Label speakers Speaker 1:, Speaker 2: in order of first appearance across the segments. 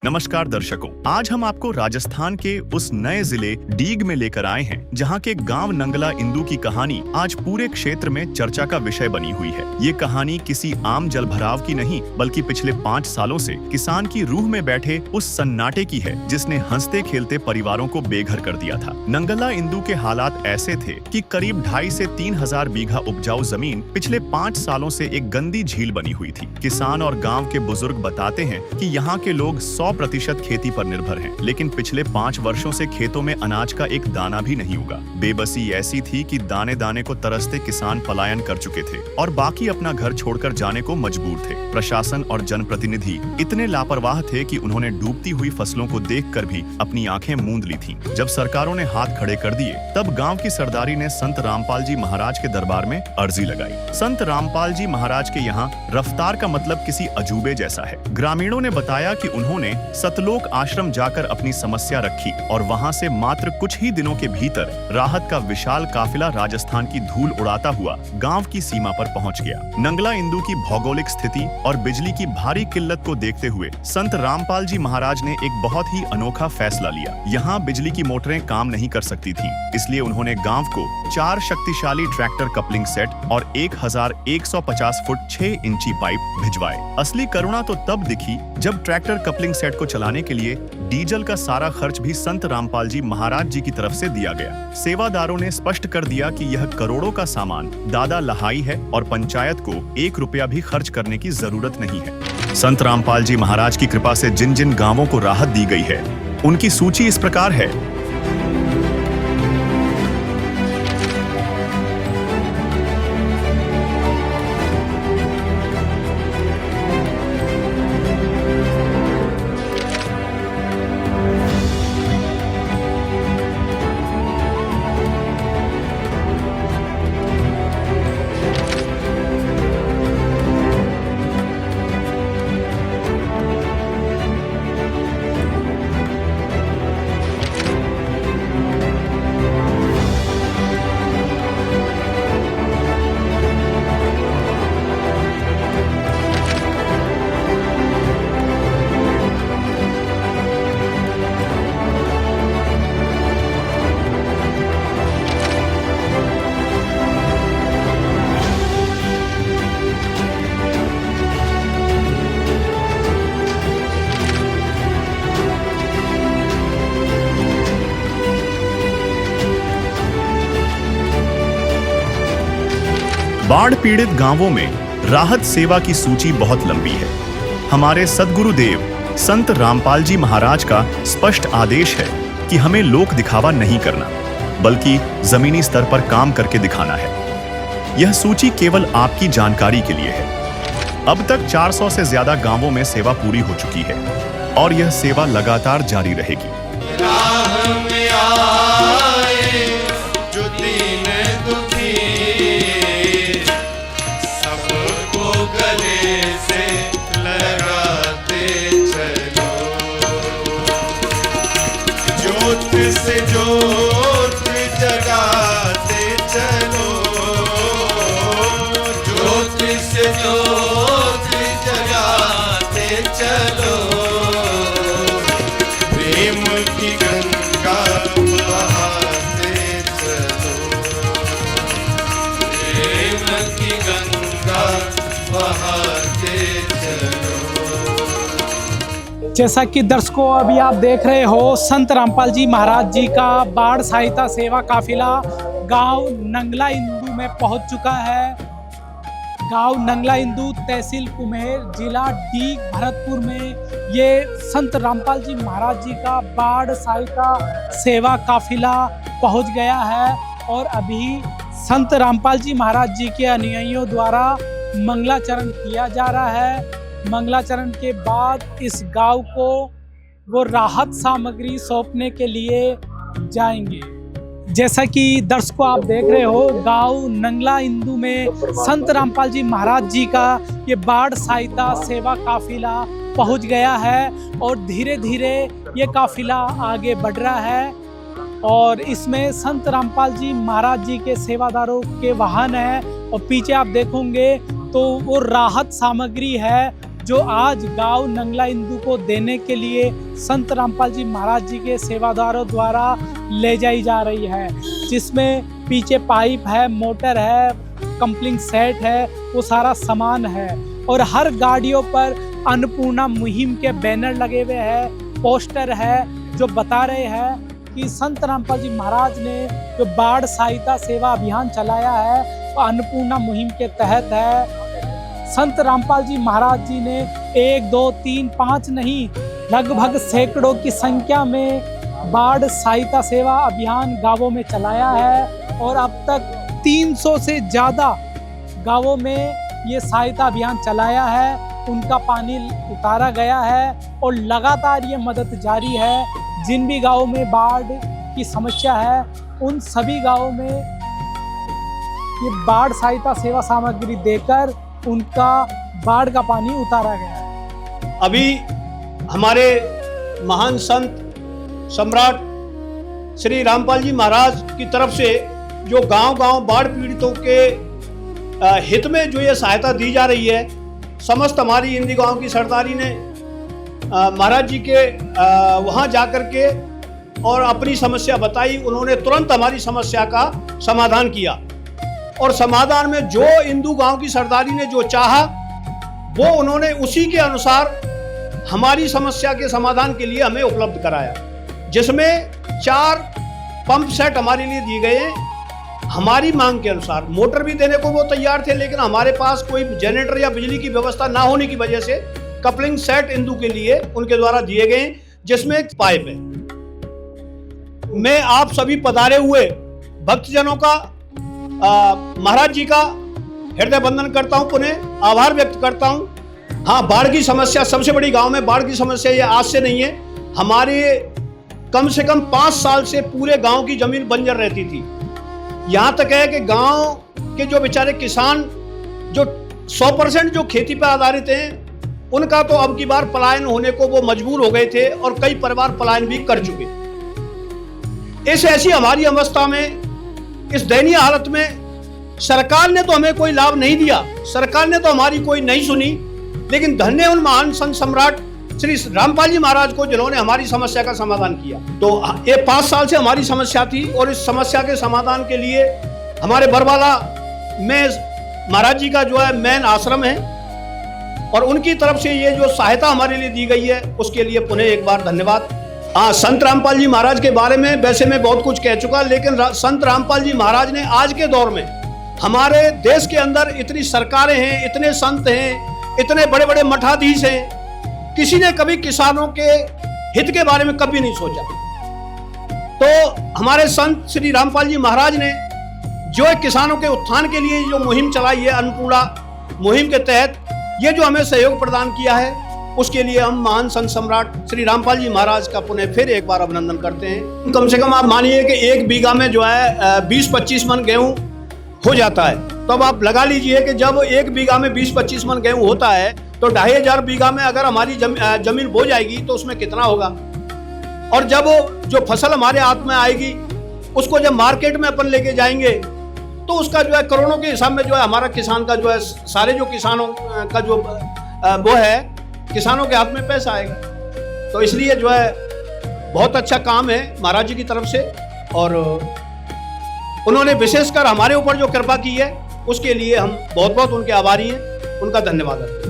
Speaker 1: नमस्कार दर्शकों, आज हम आपको राजस्थान के उस नए जिले डीग में लेकर आए हैं जहां के गांव नंगला इंदु की कहानी आज पूरे क्षेत्र में चर्चा का विषय बनी हुई है। ये कहानी किसी आम जलभराव की नहीं बल्कि पिछले 5 सालों से किसान की रूह में बैठे उस सन्नाटे की है जिसने हंसते खेलते परिवारों को बेघर कर दिया था। नंगला इंदु के हालात ऐसे थे कि करीब 2,500 से 3,000 बीघा उपजाऊ जमीन पिछले 5 सालों से एक गंदी झील बनी हुई थी। किसान और गाँव के बुजुर्ग बताते हैं कि यहाँ के लोग 100% खेती पर निर्भर हैं, लेकिन पिछले 5 वर्षों से खेतों में अनाज का एक दाना भी नहीं उगा। बेबसी ऐसी थी कि दाने दाने को तरसते किसान पलायन कर चुके थे और बाकी अपना घर छोड़कर जाने को मजबूर थे। प्रशासन और जनप्रतिनिधि इतने लापरवाह थे कि उन्होंने डूबती हुई फसलों को देखकर भी अपनी आंखें मूंद ली थीं। जब सरकारों ने हाथ खड़े कर दिए, तब गांव की सरदारी ने संत रामपाल जी महाराज के दरबार में अर्जी लगाई। संत रामपाल जी महाराज के यहाँ रफ्तार का मतलब किसी अजूबे जैसा है। ग्रामीणों ने बताया कि उन्होंने सतलोक आश्रम जाकर अपनी समस्या रखी और वहां से मात्र कुछ ही दिनों के भीतर राहत का विशाल काफिला राजस्थान की धूल उड़ाता हुआ गांव की सीमा पर पहुंच गया। नंगला इंदु की भौगोलिक स्थिति और बिजली की भारी किल्लत को देखते हुए संत रामपाल जी महाराज ने एक बहुत ही अनोखा फैसला लिया। यहाँ बिजली की मोटरें काम नहीं कर सकती थीं, इसलिए उन्होंने गांव को 4 शक्तिशाली ट्रैक्टर कपलिंग सेट और 1150 फुट 6 इंची पाइप भिजवाए। असली करुणा तो तब दिखी जब ट्रैक्टर कपलिंग सेट को चलाने के लिए डीजल का सारा खर्च भी संत रामपाल जी महाराज जी की तरफ से दिया गया। सेवादारों ने स्पष्ट कर दिया कि यह करोड़ों का सामान दादा लहाई है और पंचायत को 1 रुपया भी खर्च करने की जरूरत नहीं है। संत रामपाल जी महाराज की कृपा से जिन जिन गांवों को राहत दी गई है, उनकी सूची इस प्रकार है। बाढ़ पीड़ित गांवों में राहत सेवा की सूची बहुत लंबी है। हमारे सद्गुरुदेव संत रामपाल जी महाराज का स्पष्ट आदेश है कि हमें लोक दिखावा नहीं करना, बल्कि जमीनी स्तर पर काम करके दिखाना है। यह सूची केवल आपकी जानकारी के लिए है। अब तक 400 से ज्यादा गांवों में सेवा पूरी हो चुकी है और यह सेवा लगातार जारी रहेगी।
Speaker 2: से जोत जगाते चलो, जोत से जोत जगाते चलो, प्रेम की गंगा बहाते चलो, प्रेम की गंगा बहाते चलो।
Speaker 3: जैसा कि दर्शकों अभी आप देख रहे हो, संत रामपाल जी महाराज जी का बाढ़ सहायता सेवा काफिला गांव नंगला इंदु में पहुंच चुका है। गांव नंगला इंदु, तहसील कुम्हेर, जिला डीग, भरतपुर में ये संत रामपाल जी महाराज जी का बाढ़ सहायता सेवा काफिला पहुंच गया है और अभी संत रामपाल जी महाराज जी के अनुयायियों द्वारा मंगलाचरण किया जा रहा है। मंगलाचरण के बाद इस गांव को वो राहत सामग्री सौंपने के लिए जाएंगे। जैसा कि दर्शकों आप देख रहे हो, गांव नंगला इंदु में संत रामपाल जी महाराज जी का ये बाढ़ सहायता सेवा काफिला पहुंच गया है और धीरे धीरे ये काफिला आगे बढ़ रहा है और इसमें संत रामपाल जी महाराज जी के सेवादारों के वाहन है और पीछे आप देखोगे तो वो राहत सामग्री है जो आज गांव नंगला इंदू को देने के लिए संत रामपाल जी महाराज जी के सेवादारों द्वारा ले जाई जा रही है, जिसमें पीछे पाइप है, मोटर है, कंप्लिंग सेट है, वो सारा सामान है। और हर गाड़ियों पर अन्नपूर्णा मुहिम के बैनर लगे हुए हैं, पोस्टर है जो बता रहे हैं कि संत रामपाल जी महाराज ने जो बाढ़ सहायता सेवा अभियान चलाया है वो अन्नपूर्णा मुहिम के तहत है। संत रामपाल जी महाराज जी ने 1, 2, 3, 5 नहीं, लगभग सैकड़ों की संख्या में बाढ़ सहायता सेवा अभियान गांवों में चलाया है और अब तक 300 से ज़्यादा गांवों में ये सहायता अभियान चलाया है। उनका पानी उतारा गया है और लगातार ये मदद जारी है। जिन भी गांवों में बाढ़ की समस्या है उन सभी गांवों में ये बाढ़ सहायता सेवा सामग्री देकर उनका बाढ़ का पानी उतारा गया है।
Speaker 4: अभी हमारे महान संत सम्राट श्री रामपाल जी महाराज की तरफ से जो गांव-गांव बाढ़ पीड़ितों के हित में जो ये सहायता दी जा रही है, समस्त हमारी इंदी गांव की सरदारी ने महाराज जी के वहाँ जाकर के और अपनी समस्या बताई। उन्होंने तुरंत हमारी समस्या का समाधान किया और समाधान में जो इंदू गांव की सरदारी ने जो चाहा वो उन्होंने उसी के अनुसार हमारी समस्या के समाधान के लिए हमें उपलब्ध कराया, जिसमें 4 पंप सेट हमारे लिए दिए गए हैं। हमारी मांग के अनुसार मोटर भी देने को वो तैयार थे, लेकिन हमारे पास कोई जनरेटर या बिजली की व्यवस्था ना होने की वजह से कपलिंग सेट इंदू के लिए उनके द्वारा दिए गए, जिसमें एक पाइप है। मैं आप सभी पधारे हुए भक्तजनों का महाराज जी का हृदय वंदन करता हूं, पुनः आभार व्यक्त करता हूं। हाँ, बाढ़ की समस्या सबसे बड़ी गांव में बाढ़ की समस्या ये आज से नहीं है। हमारे कम से कम 5 साल से पूरे गांव की जमीन बंजर रहती थी। यहाँ तक है कि गांव के जो बेचारे किसान जो 100% जो खेती पर आधारित हैं, उनका तो अब की बार पलायन होने को वो मजबूर हो गए थे और कई परिवार पलायन भी कर चुके। इस ऐसी हमारी अवस्था में, इस दयनीय हालत में सरकार ने तो हमें कोई लाभ नहीं दिया, सरकार ने तो हमारी कोई नहीं सुनी, लेकिन धन्य उन महान संत सम्राट श्री रामपाल जी महाराज को जिन्होंने हमारी समस्या का समाधान किया। तो ये 5 साल से हमारी समस्या थी और इस समस्या के समाधान के लिए हमारे बरवाला में महाराज जी का जो है मेन आश्रम है और उनकी तरफ से ये जो सहायता हमारे लिए दी गई है उसके लिए पुनः एक बार धन्यवाद। हाँ, संत रामपाल जी महाराज के बारे में वैसे मैं बहुत कुछ कह चुका, लेकिन संत रामपाल जी महाराज ने आज के दौर में हमारे देश के अंदर इतनी सरकारें हैं, इतने संत हैं, इतने बड़े बड़े मठाधीश हैं, किसी ने कभी किसानों के हित के बारे में कभी नहीं सोचा। तो हमारे संत श्री रामपाल जी महाराज ने जो किसानों के उत्थान के लिए जो मुहिम चलाई है, अन्नपूर्णा मुहिम के तहत ये जो हमें सहयोग प्रदान किया है, उसके लिए हम महान संत सम्राट श्री रामपाल जी महाराज का पुनः फिर एक बार अभिनंदन करते हैं। कम से कम आप मानिए कि 1 बीघा में जो है 20-25 मन गेहूं हो जाता है, तो अब आप लगा लीजिए कि जब 1 बीघा में 20-25 मन गेहूं होता है तो 2500 बीघा में अगर हमारी जमीन बो जाएगी तो उसमें कितना होगा। और जब जो फसल हमारे हाथ में आएगी उसको जब मार्केट में अपन लेके जाएंगे तो उसका जो है करोड़ों के हिसाब में जो है हमारा किसान का जो है सारे जो किसानों का जो वो है किसानों के हाथ में पैसा आएगा। तो इसलिए जो है बहुत अच्छा काम है महाराज जी की तरफ से और उन्होंने विशेषकर हमारे ऊपर जो कृपा की है उसके लिए हम बहुत बहुत उनके आभारी हैं, उनका धन्यवाद।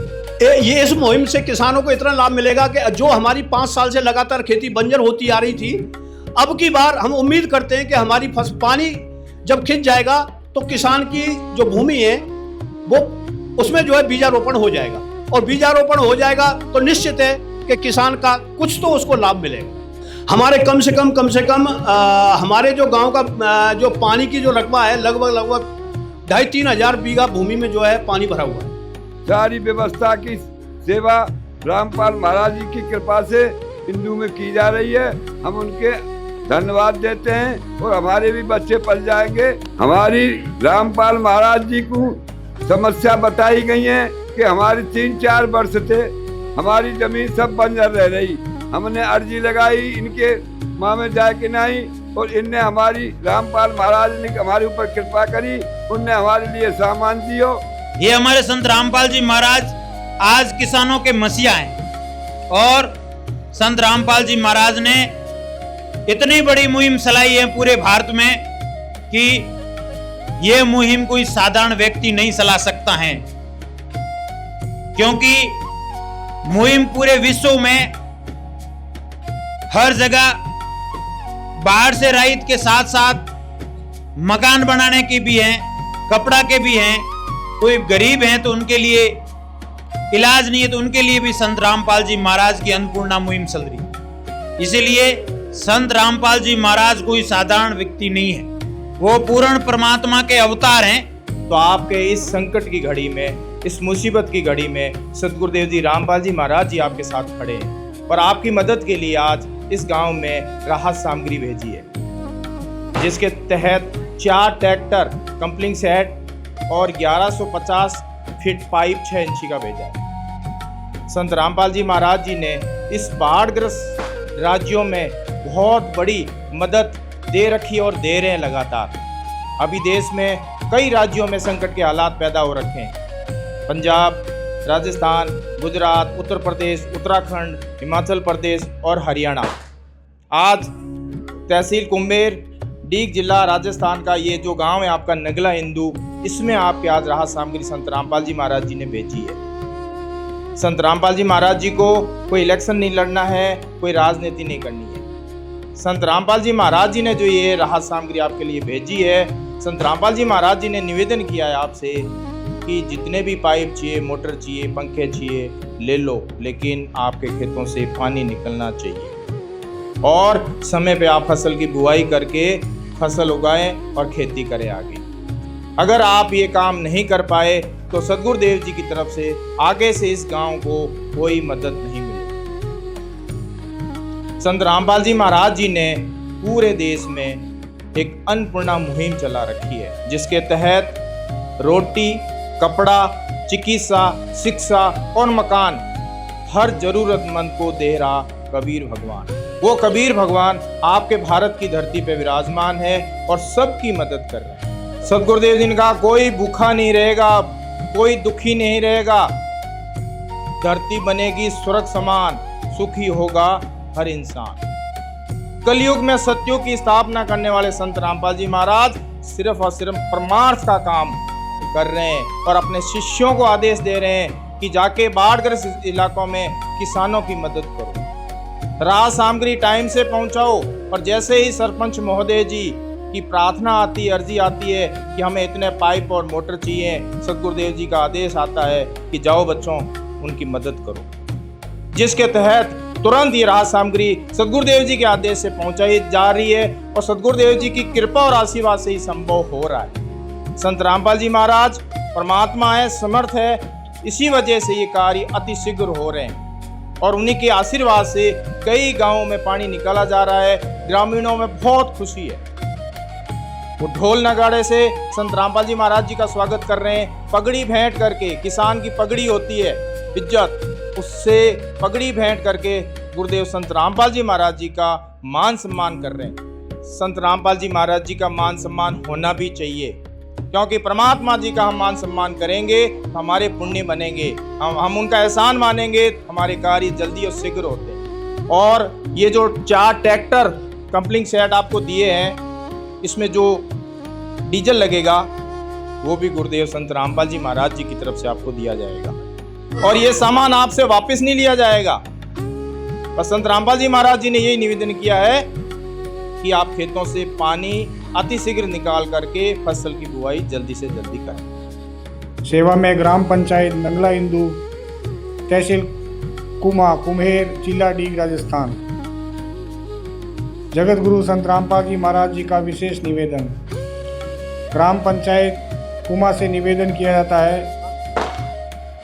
Speaker 4: ये इस मुहिम से किसानों को इतना लाभ मिलेगा कि जो हमारी 5 साल से लगातार खेती बंजर होती आ रही थी, अब की बार हम उम्मीद करते हैं कि हमारी पानी जब खिंच जाएगा तो किसान की जो भूमि है वो उसमें जो है बीजारोपण हो जाएगा और बीजारोपण हो जाएगा तो निश्चित है कि किसान का कुछ तो उसको लाभ मिलेगा। हमारे कम से कम हमारे जो गांव का जो पानी की जो रकबा है लगभग 2,500-3 हजार बीघा भूमि में जो है पानी भरा हुआ है।
Speaker 5: सारी व्यवस्था की सेवा रामपाल महाराज जी की कृपा से इंदू में की जा रही है। हम उनके धन्यवाद देते हैं और हमारे भी बच्चे पल जाएंगे। हमारी रामपाल महाराज जी को समस्या बताई गई है कि हमारी 3-4 वर्ष से हमारी जमीन सब बंजर रह रही। हमने अर्जी लगाई इनके माँ में जाए कि नहीं और इनने हमारी रामपाल महाराज ने हमारे ऊपर कृपा करी, उनने हमारे लिए सामान दियो।
Speaker 6: ये हमारे संत रामपाल जी महाराज आज किसानों के मसीहा हैं और संत रामपाल जी महाराज ने इतनी बड़ी मुहिम चलाई है पूरे भारत में कि यह मुहिम कोई साधारण व्यक्ति नहीं चला सकता है, क्योंकि मुहिम पूरे विश्व में हर जगह बाढ़ से राहत के साथ साथ मकान बनाने की भी है, कपड़ा के भी हैं, कोई गरीब हैं तो उनके लिए इलाज नहीं है तो उनके लिए भी संत रामपाल जी महाराज की अन्नपूर्णा मुहिम चल रही है। इसीलिए संत रामपाल जी महाराज कोई साधारण व्यक्ति नहीं है, वो पूर्ण परमात्मा के अवतार हैं।
Speaker 7: तो आपके इस संकट की घड़ी में, इस मुसीबत की घड़ी में सतगुरुदेव जी रामपाल जी महाराज जी आपके साथ खड़े हैं और आपकी मदद के लिए आज इस गांव में राहत सामग्री भेजी है, जिसके तहत 4 ट्रैक्टर कंपलिंग सेट और 1150 फीट पाइप 6 इंची का भेजा है। संत रामपाल जी महाराज जी ने इस बाढ़ग्रस्त राज्यों में बहुत बड़ी मदद दे रखी और दे रहे हैं लगातार। अभी देश में कई राज्यों में संकट के हालात पैदा हो रखे हैं, पंजाब, राजस्थान, गुजरात, उत्तर प्रदेश, उत्तराखंड, हिमाचल प्रदेश और हरियाणा। आज तहसील कुंभेर, डीग जिला राजस्थान का ये जो गांव है आपका नगला हिंदू, इसमें आपके आज राहत सामग्री संत रामपाल जी महाराज जी ने भेजी है। संत रामपाल जी महाराज जी को कोई इलेक्शन नहीं लड़ना है, कोई राजनीति नहीं करनी है। संत रामपाल जी महाराज जी ने जो ये राहत सामग्री आपके लिए भेजी है, संत रामपाल जी महाराज जी ने निवेदन किया है आपसे कि जितने भी पाइप चाहिए, मोटर चाहिए, पंखे चाहिए, ले लो, लेकिन आपके खेतों से पानी निकलना चाहिए और समय पे आप फसल की बुआई करके फसल उगाएं और खेती करें आगे। अगर आप ये काम नहीं कर पाए तो सदगुरुदेव जी की तरफ से आगे से इस गांव को कोई मदद नहीं मिलेगी। संत रामपाल जी महाराज जी ने पूरे देश में एक अन्नपूर्णा मुहिम चला रखी है, जिसके तहत रोटी, कपड़ा, चिकित्सा, शिक्षा और मकान हर जरूरतमंद को दे रहा कबीर भगवान। वो कबीर भगवान आपके भारत की धरती पे विराजमान है और सबकी मदद कर रहे हैं। सदगुरुदेव जी ने कहा कोई भूखा नहीं रहेगा, कोई दुखी नहीं रहेगा, धरती बनेगी स्वर्ग समान, सुखी होगा हर इंसान। कलयुग में सत्युग की स्थापना करने वाले संत रामपाल जी महाराज सिर्फ और सिर्फ परमार्थ का काम कर रहे हैं और अपने शिष्यों को आदेश दे रहे हैं कि जाके बाढ़ग्रस्त इलाकों में किसानों की मदद करो, राहत सामग्री टाइम से पहुंचाओ। और जैसे ही सरपंच महोदय जी की प्रार्थना आती है, अर्जी आती है कि हमें इतने पाइप और मोटर चाहिए, सतगुरुदेव जी का आदेश आता है कि जाओ बच्चों उनकी मदद करो, जिसके तहत तुरंत ये राहत सामग्री सतगुरुदेव जी के आदेश से पहुंचाई जा रही है और सतगुरुदेव जी की कृपा और आशीर्वाद से ही संभव हो रहा है। संत रामपाल जी महाराज परमात्मा है, समर्थ है, इसी वजह से ये कार्य अति शीघ्र हो रहे हैं और उन्हीं के आशीर्वाद से कई गांवों में पानी निकाला जा रहा है। ग्रामीणों में बहुत खुशी है, वो ढोल नगाड़े से संत रामपाल जी महाराज जी का स्वागत कर रहे हैं। पगड़ी भेंट करके, किसान की पगड़ी होती है इज्जत, उससे पगड़ी भेंट करके गुरुदेव संत रामपाल जी महाराज जी का मान सम्मान कर रहे हैं। संत रामपाल जी महाराज जी का मान सम्मान होना भी चाहिए, क्योंकि परमात्मा जी का हम मान सम्मान करेंगे हमारे पुण्य बनेंगे, हम उनका एहसान मानेंगे, हमारे कार्य जल्दी और शीघ्र होते हैं। और ये जो 4 ट्रैक्टर कंपलिंग सेट आपको दिए हैं, इसमें जो डीजल लगेगा वो भी गुरुदेव संत रामपाल जी महाराज जी की तरफ से आपको दिया जाएगा और ये सामान आपसे वापस नहीं लिया जाएगा। बस संत रामपाल जी महाराज जी ने यही निवेदन किया है कि आप खेतों से पानी अति शीघ्र निकाल करके फसल की बुआई जल्दी से जल्दी करें।
Speaker 8: सेवा में ग्राम पंचायत नंगला हिंदू, तहसील कुमा, कुम्हेर, जिला डीग, राजस्थान। जगत गुरु संत रामपाल जी महाराज जी का विशेष निवेदन। ग्राम पंचायत कुमा से निवेदन किया जाता है,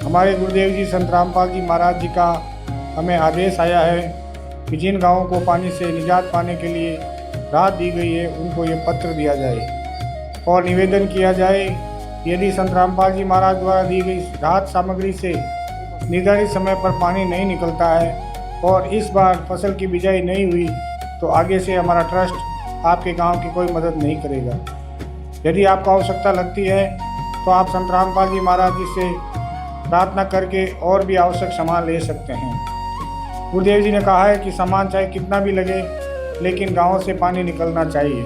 Speaker 8: हमारे गुरुदेव जी संत रामपाल जी महाराज जी का हमें आदेश आया है कि जिन गांवों को पानी से निजात पाने के लिए राहत दी गई है उनको ये पत्र दिया जाए और निवेदन किया जाए यदि संत रामपाल जी महाराज द्वारा दी गई राहत सामग्री से निर्धारित समय पर पानी नहीं निकलता है और इस बार फसल की बिजाई नहीं हुई तो आगे से हमारा ट्रस्ट आपके गांव की कोई मदद नहीं करेगा। यदि आपको आवश्यकता लगती है तो आप संत रामपाल जी महाराज जी से प्रार्थना करके और भी आवश्यक सामान ले सकते हैं। गुरुदेव जी ने कहा है कि सामान चाहे कितना भी लगे, लेकिन गाँव से पानी निकलना चाहिए।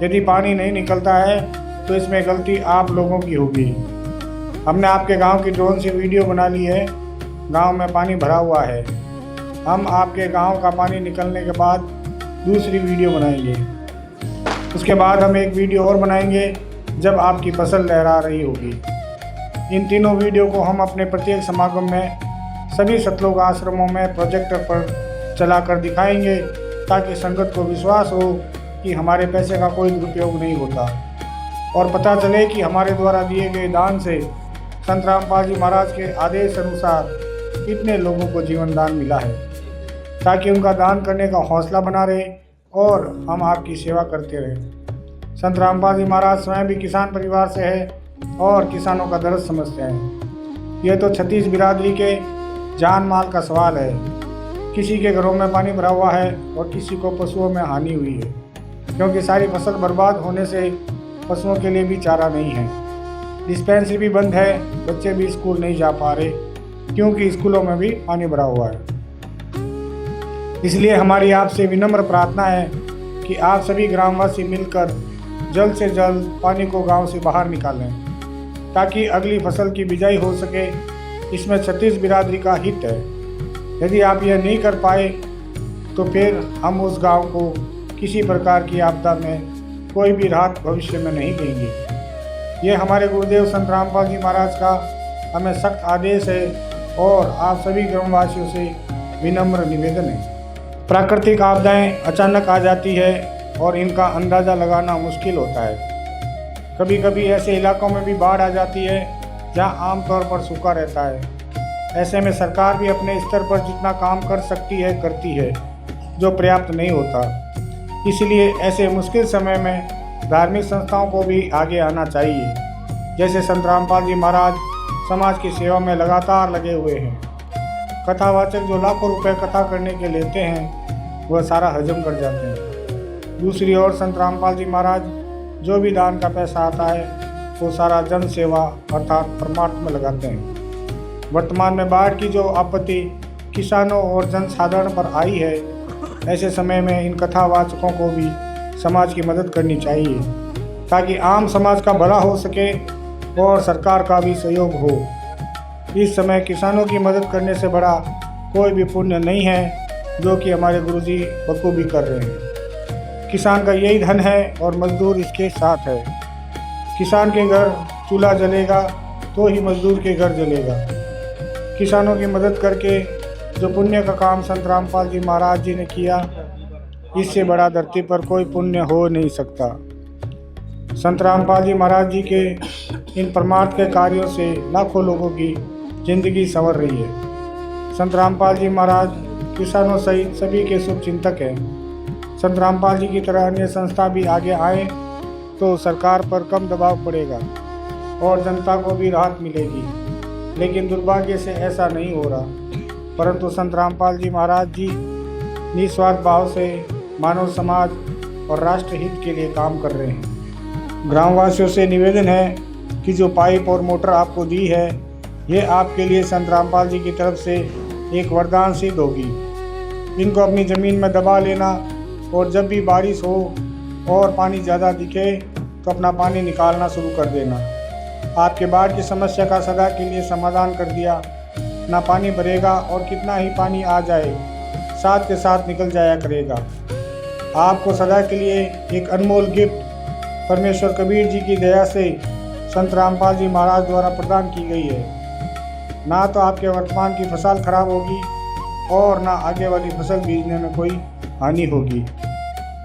Speaker 8: यदि पानी नहीं निकलता है तो इसमें गलती आप लोगों की होगी। हमने आपके गांव की ड्रोन से वीडियो बना ली है। गांव में पानी भरा हुआ है। हम आपके गांव का पानी निकलने के बाद दूसरी वीडियो बनाएंगे। उसके बाद हम एक वीडियो और बनाएंगे जब आपकी फसल लहरा रही होगी। इन तीनों वीडियो को हम अपने प्रत्येक समागम में सभी सतलोक आश्रमों में प्रोजेक्टर पर चलाकर दिखाएंगे, ताकि संगत को विश्वास हो कि हमारे पैसे का कोई दुरुपयोग नहीं होता, और पता चले कि हमारे द्वारा दिए गए दान से संत रामपाल जी महाराज के आदेश अनुसार कितने लोगों को जीवन दान मिला है, ताकि उनका दान करने का हौसला बना रहे और हम आपकी सेवा करते रहें। संत रामपाल जी महाराज स्वयं भी किसान परिवार से है और किसानों का दर्द समझते हैं। यह तो छत्तीस बिरादरी के जान माल का सवाल है। किसी के घरों में पानी भरा हुआ है और किसी को पशुओं में हानि हुई है, क्योंकि सारी फसल बर्बाद होने से पशुओं के लिए भी चारा नहीं है। डिस्पेंसरी भी बंद है, बच्चे भी स्कूल नहीं जा पा रहे क्योंकि स्कूलों में भी पानी भरा हुआ है। इसलिए हमारी आपसे विनम्र प्रार्थना है कि आप सभी ग्रामवासी मिलकर जल्द से जल्द पानी को गांव से बाहर निकालें, ताकि अगली फसल की बिजाई हो सके। इसमें छत्तीस बिरादरी का हित है। यदि आप यह नहीं कर पाए तो फिर हम उस गांव को किसी प्रकार की आपदा में कोई भी राहत भविष्य में नहीं देंगे। ये हमारे गुरुदेव संत रामपाल जी महाराज का हमें सख्त आदेश है और आप सभी ग्रामवासियों से विनम्र निवेदन है। प्राकृतिक आपदाएं अचानक आ जाती है और इनका अंदाज़ा लगाना मुश्किल होता है। कभी कभी ऐसे इलाकों में भी बाढ़ आ जाती है जहां आमतौर पर सूखा रहता है। ऐसे में सरकार भी अपने स्तर पर जितना काम कर सकती है करती है, जो पर्याप्त नहीं होता। इसलिए ऐसे मुश्किल समय में धार्मिक संस्थाओं को भी आगे आना चाहिए। जैसे संत रामपाल जी महाराज समाज की सेवा में लगातार लगे हुए हैं। कथावाचक जो लाखों रुपए कथा करने के लेते हैं, वह सारा हजम कर जाते हैं। दूसरी ओर संत रामपाल जी महाराज जो भी दान का पैसा आता है, वो सारा जन सेवा अर्थात परमार्थ में लगाते हैं। वर्तमान में बाढ़ की जो आपत्ति किसानों और जनसाधारण पर आई है, ऐसे समय में इन कथावाचकों को भी समाज की मदद करनी चाहिए, ताकि आम समाज का भला हो सके और सरकार का भी सहयोग हो। इस समय किसानों की मदद करने से बड़ा कोई भी पुण्य नहीं है, जो कि हमारे गुरुजी बखूबी कर रहे हैं। किसान का यही धन है और मजदूर इसके साथ है। किसान के घर चूल्हा जलेगा तो ही मजदूर के घर जलेगा। किसानों की मदद करके जो पुण्य का काम संत रामपाल जी महाराज जी ने किया, इससे बड़ा धरती पर कोई पुण्य हो नहीं सकता। संत रामपाल जी महाराज जी के इन परमार्थ के कार्यों से लाखों लोगों की जिंदगी संवर रही है। संत रामपाल जी महाराज किसानों सहित सभी के शुभ चिंतक हैं। संत रामपाल जी की तरह अन्य संस्था भी आगे आए तो सरकार पर कम दबाव पड़ेगा और जनता को भी राहत मिलेगी। लेकिन दुर्भाग्य से ऐसा नहीं हो रहा, परंतु संत रामपाल जी महाराज जी निस्वार्थ भाव से मानव समाज और राष्ट्र हित के लिए काम कर रहे हैं। ग्रामवासियों से निवेदन है कि जो पाइप और मोटर आपको दी है, ये आपके लिए संत रामपाल जी की तरफ से एक वरदान सिद्ध होगी। इनको अपनी ज़मीन में दबा लेना और जब भी बारिश हो और पानी ज़्यादा दिखे तो अपना पानी निकालना शुरू कर देना। आपके बाढ़ की समस्या का सदा के लिए समाधान कर दिया। ना पानी भरेगा और कितना ही पानी आ जाए साथ के साथ निकल जाया करेगा। आपको सदा के लिए एक अनमोल गिफ्ट परमेश्वर कबीर जी की दया से संत रामपाल जी महाराज द्वारा प्रदान की गई है। ना तो आपके वर्तमान की फसल खराब होगी और ना आगे वाली फसल बीजने में कोई हानि होगी।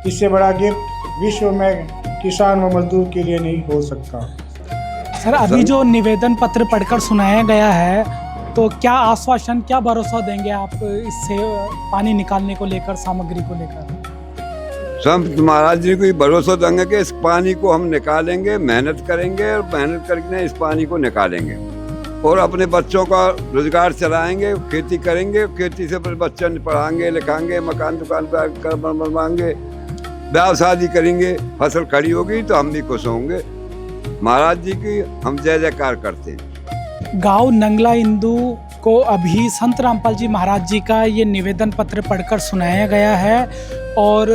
Speaker 8: इससे बड़ा गिफ्ट विश्व में किसान व मजदूर के लिए नहीं हो सकता।
Speaker 3: सर, अभी जो निवेदन पत्र पढ़कर सुनाया गया है, तो क्या आश्वासन, क्या भरोसा देंगे आप इससे पानी निकालने को लेकर, सामग्री को लेकर?
Speaker 5: संत महाराज जी को भरोसा देंगे कि इस पानी को हम निकालेंगे, मेहनत करेंगे और मेहनत करके इस पानी को निकालेंगे और अपने बच्चों का रोजगार चलाएंगे, खेती करेंगे, खेती से अपने बच्चों पढ़ाएंगे, लिखाएंगे, मकान दुकान पर बनवाएंगे, ब्याह शादी करेंगे, फसल खड़ी होगी तो हम भी खुश होंगे। महाराज जी की हम जय जयकार करते हैं।
Speaker 3: गांव नंगला इंदू को अभी संत रामपाल जी महाराज जी का ये निवेदन पत्र पढ़कर सुनाया गया है और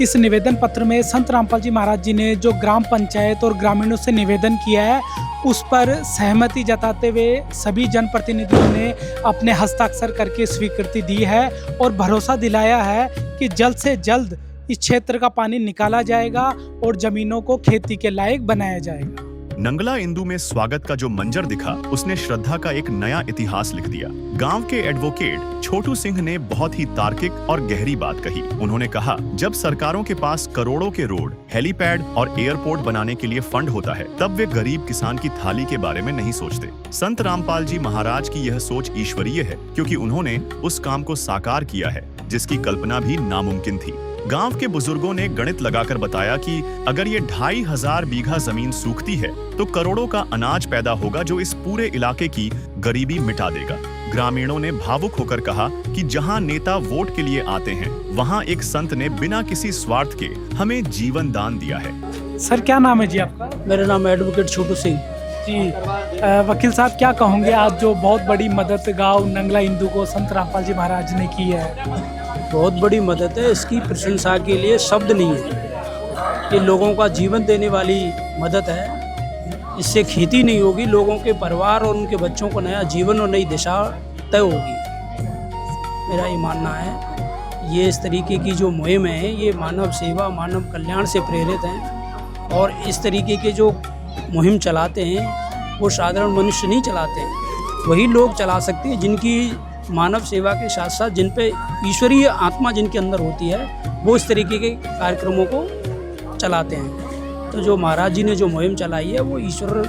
Speaker 3: इस निवेदन पत्र में संत रामपाल जी महाराज जी ने जो ग्राम पंचायत और ग्रामीणों से निवेदन किया है उस पर सहमति जताते हुए सभी जनप्रतिनिधियों ने अपने हस्ताक्षर करके स्वीकृति दी है और भरोसा दिलाया है कि जल्द से जल्द इस क्षेत्र का पानी निकाला जाएगा और जमीनों को खेती के लायक बनाया जाएगा।
Speaker 1: नंगला इंदू में स्वागत का जो मंजर दिखा उसने श्रद्धा का एक नया इतिहास लिख दिया। गांव के एडवोकेट छोटू सिंह ने बहुत ही तार्किक और गहरी बात कही। उन्होंने कहा, जब सरकारों के पास करोड़ों के रोड, हेलीपैड और एयरपोर्ट बनाने के लिए फंड होता है तब वे गरीब किसान की थाली के बारे में नहीं सोचते। संत रामपाल जी महाराज की यह सोच ईश्वरीय है क्योंकि उन्होंने उस काम को साकार किया है जिसकी कल्पना भी नामुमकिन थी। गांव के बुजुर्गों ने गणित लगाकर बताया कि अगर ये 2500 बीघा जमीन सूखती है तो करोड़ों का अनाज पैदा होगा जो इस पूरे इलाके की गरीबी मिटा देगा। ग्रामीणों ने भावुक होकर कहा कि जहां नेता वोट के लिए आते हैं वहां एक संत ने बिना किसी स्वार्थ के हमें जीवन दान दिया है।
Speaker 3: सर क्या नाम है जी आपका?
Speaker 9: मेरा नाम है एडवोकेट छोटू सिंह
Speaker 3: जी। वकील साहब क्या कहोगे, आज जो बहुत बड़ी मदद गांव नंगला इंदू को संत रामपाल जी महाराज ने की है?
Speaker 9: बहुत बड़ी मदद है, इसकी प्रशंसा के लिए शब्द नहीं है। ये लोगों का जीवन देने वाली मदद है। इससे खेती नहीं होगी, लोगों के परिवार और उनके बच्चों को नया जीवन और नई दिशा तय होगी। मेरा ये मानना है ये इस तरीके की जो मुहिम है ये मानव सेवा मानव कल्याण से प्रेरित हैं और इस तरीके के जो मुहिम चलाते हैं वो साधारण मनुष्य नहीं चलाते, वही लोग चला सकते हैं जिनकी मानव सेवा के साथ साथ जिन पे ईश्वरीय आत्मा जिनके अंदर होती है वो इस तरीके के कार्यक्रमों को चलाते हैं। तो जो महाराज जी ने जो मुहिम चलाई है वो ईश्वर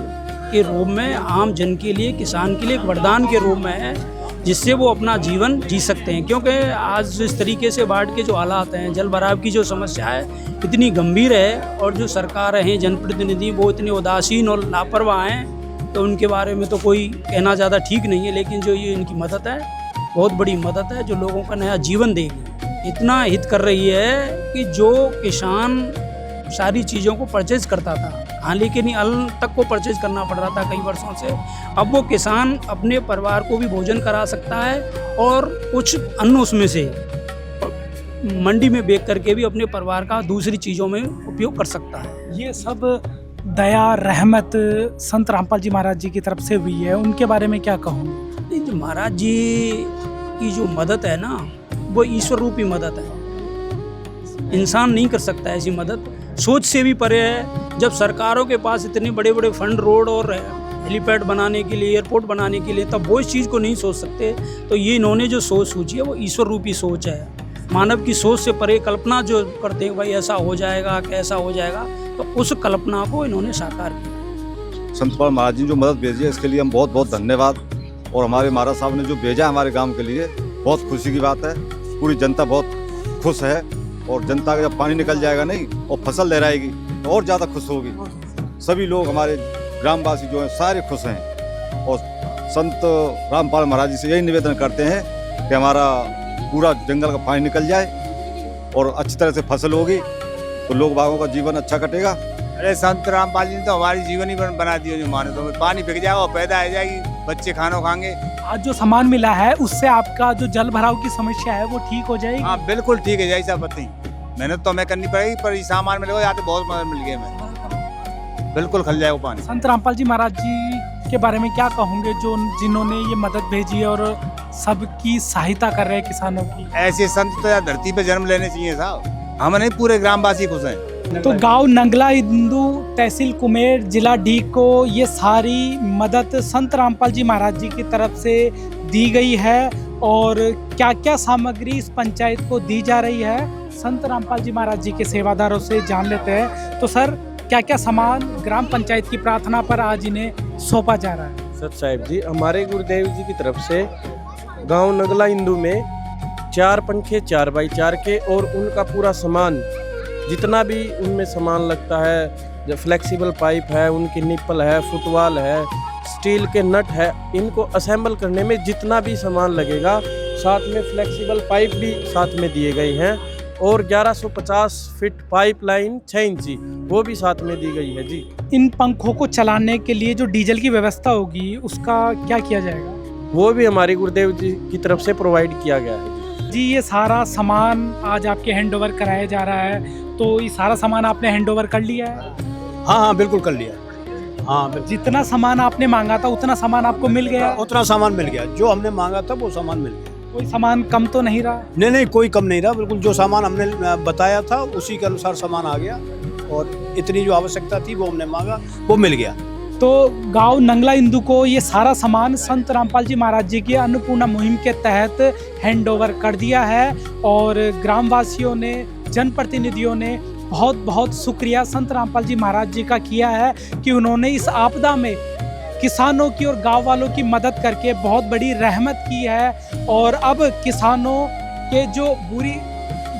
Speaker 9: के रूप में आम जन के लिए, किसान के लिए एक वरदान के रूप में है जिससे वो अपना जीवन जी सकते हैं। क्योंकि आज इस तरीके से बाढ़ के जो हालात हैं, जल भराव की जो समस्या है इतनी गंभीर है और जो सरकार हैं, जनप्रतिनिधि वो इतने उदासीन और लापरवाह हैं तो उनके बारे में तो कोई कहना ज़्यादा ठीक नहीं है। लेकिन जो ये इनकी मदद है बहुत बड़ी मदद है जो लोगों का नया जीवन देगी। इतना हित कर रही है कि जो किसान सारी चीज़ों को परचेज करता था, हाँ लेकिन अन्न तक को परचेज करना पड़ रहा था कई वर्षों से, अब वो किसान अपने परिवार को भी भोजन करा सकता है और कुछ अन्न उसमें से मंडी में बेच करके भी अपने परिवार का दूसरी चीज़ों में उपयोग कर सकता है।
Speaker 3: ये सब दया रहमत संत रामपाल जी महाराज जी की तरफ से हुई है, उनके बारे में क्या कहूँ?
Speaker 9: जो महाराज जी की जो मदद है ना वो ईश्वर रूपी मदद है, इंसान नहीं कर सकता ऐसी मदद, सोच से भी परे है। जब सरकारों के पास इतने बड़े बड़े फंड रोड और हेलीपैड बनाने के लिए, एयरपोर्ट बनाने के लिए, तब वो इस चीज़ को नहीं सोच सकते। तो ये इन्होंने जो सोच सोची है वो ईश्वर रूपी सोच है, मानव की सोच से परे कल्पना जो करते हैं भाई ऐसा हो जाएगा कैसा हो जाएगा, तो उस कल्पना को इन्होंने साकार किया।
Speaker 10: संत रामपाल महाराज जी ने जो मदद भेजी है इसके लिए हम बहुत बहुत धन्यवाद। और हमारे महाराज साहब ने जो भेजा हमारे गांव के लिए बहुत खुशी की बात है। पूरी जनता बहुत खुश है और जनता का जब पानी निकल जाएगा नहीं और फसल लहराएगी तो और ज़्यादा खुश होगी। सभी लोग हमारे ग्रामवासी जो हैं सारे खुश हैं और संत रामपाल महाराज जी से यही निवेदन करते हैं कि हमारा पूरा जंगल का पानी निकल जाए और अच्छी तरह से फसल होगी तो लोग बागों का जीवन अच्छा कटेगा।
Speaker 11: अरे संत रामपाल जी ने तो हमारी जीवन ही बना दिया। जो माने तो पानी बिक जाएगा, पैदा आ जाएगी, बच्चे खाना खाएंगे।
Speaker 3: आज जो सामान मिला है उससे आपका जो जल भराव की समस्या है वो ठीक हो जाएगी?
Speaker 11: हाँ बिल्कुल ठीक है, जैसा बताइए। मेहनत तो हमें करनी पड़ेगी पर ये सामान मिलेगा, यहाँ तो बहुत मदद मिल गई हमें, बिल्कुल खल जाएगा पानी।
Speaker 3: संत रामपाल जी महाराज जी के बारे में क्या कहोगे जो जिन्होंने ये मदद भेजी है और सबकी सहायता कर रहे हैं किसानों की?
Speaker 11: ऐसे संत तो यार धरती पे जन्म लेने चाहिए साहब, हम नहीं पूरे ग्रामवासी खुश हैं।
Speaker 3: तो गांव नंगला इंदू, तहसील कुमेर, जिला डी को ये सारी मदद संत रामपाल जी महाराज जी की तरफ से दी गई है और क्या क्या सामग्री इस पंचायत को दी जा रही है संत रामपाल जी महाराज जी के सेवादारों से जान लेते हैं। तो सर क्या क्या सामान ग्राम पंचायत की प्रार्थना पर आज इन्हें सौंपा जा रहा है?
Speaker 12: सत साहिब जी, हमारे गुरुदेव जी की तरफ से गांव नंगला इंदू में 4 पंखे 4x4 के और उनका पूरा सामान जितना भी उनमें सामान लगता है, जो फ्लेक्सिबल पाइप है, उनकी निप्पल है, फुटबॉल है, स्टील के नट है, इनको असेंबल करने में जितना भी सामान लगेगा, साथ में फ्लेक्सिबल पाइप भी साथ में दिए गए हैं। और 1150 फीट पाइपलाइन 6 इंची वो भी साथ में दी गई है जी।
Speaker 3: इन पंखों को चलाने के लिए जो डीजल की व्यवस्था होगी उसका क्या किया जाएगा?
Speaker 12: वो भी हमारे गुरुदेव जी की तरफ से प्रोवाइड किया गया है
Speaker 3: जी। ये सारा सामान आज आपके हैंडओवर कराया जा रहा है, तो ये सारा सामान आपने हैंडओवर कर लिया है?
Speaker 4: हाँ हाँ बिल्कुल कर लिया। हाँ बिल्कुल।
Speaker 3: जितना सामान आपने मांगा था उतना सामान आपको मिल गया?
Speaker 4: उतना सामान मिल गया, जो हमने मांगा था वो सामान मिल गया।
Speaker 3: कोई सामान कम तो नहीं रहा?
Speaker 4: नहीं नहीं, कोई कम नहीं रहा, बिल्कुल जो सामान हमने बताया था उसी के अनुसार सामान आ गया, और इतनी जो आवश्यकता थी वो हमने मांगा वो मिल गया।
Speaker 3: तो गांव नंगला इंदू को ये सारा सामान संत रामपाल जी महाराज जी की अन्नपूर्णा मुहिम के तहत हैंडओवर कर दिया है, और ग्रामवासियों ने, जनप्रतिनिधियों ने बहुत बहुत शुक्रिया संत रामपाल जी महाराज जी का किया है कि उन्होंने इस आपदा में किसानों की और गांव वालों की मदद करके बहुत बड़ी रहमत की है। और अब किसानों के जो बुरी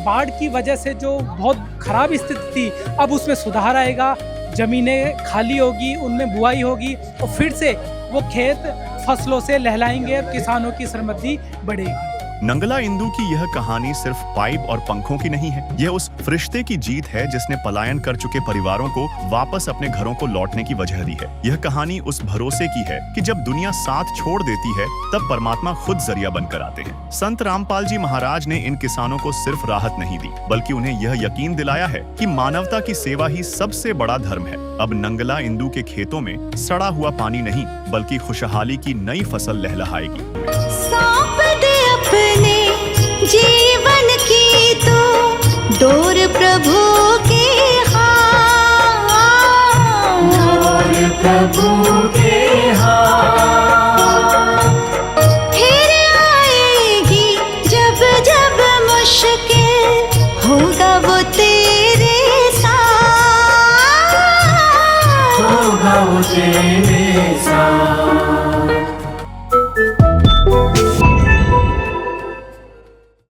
Speaker 3: बाढ़ की वजह से जो बहुत खराब स्थिति थी, अब उसमें सुधार आएगा, जमीनें खाली होगी, उनमें बुआई होगी और फिर से वो खेत फसलों से लहलाएंगे और किसानों की समृद्धि बढ़ेगी।
Speaker 1: नंगला इंदू की यह कहानी सिर्फ पाइप और पंखों की नहीं है, यह उस फरिश्ते की जीत है जिसने पलायन कर चुके परिवारों को वापस अपने घरों को लौटने की वजह दी है। यह कहानी उस भरोसे की है कि जब दुनिया साथ छोड़ देती है तब परमात्मा खुद जरिया बनकर आते हैं। संत रामपाल जी महाराज ने इन किसानों को सिर्फ राहत नहीं दी, बल्कि उन्हें यह यकीन दिलाया है कि मानवता की सेवा ही सबसे बड़ा धर्म है। अब नंगला इंदू के खेतों में सड़ा हुआ पानी नहीं, बल्कि खुशहाली की नई फसल लहलहाएगी।
Speaker 13: अपने जीवन की तो डोर प्रभु के हाथ, डोर प्रभु के हाथ। फिर आएगी जब जब मुश्किल, होगा वो तेरे साथ, होगा वो तेरे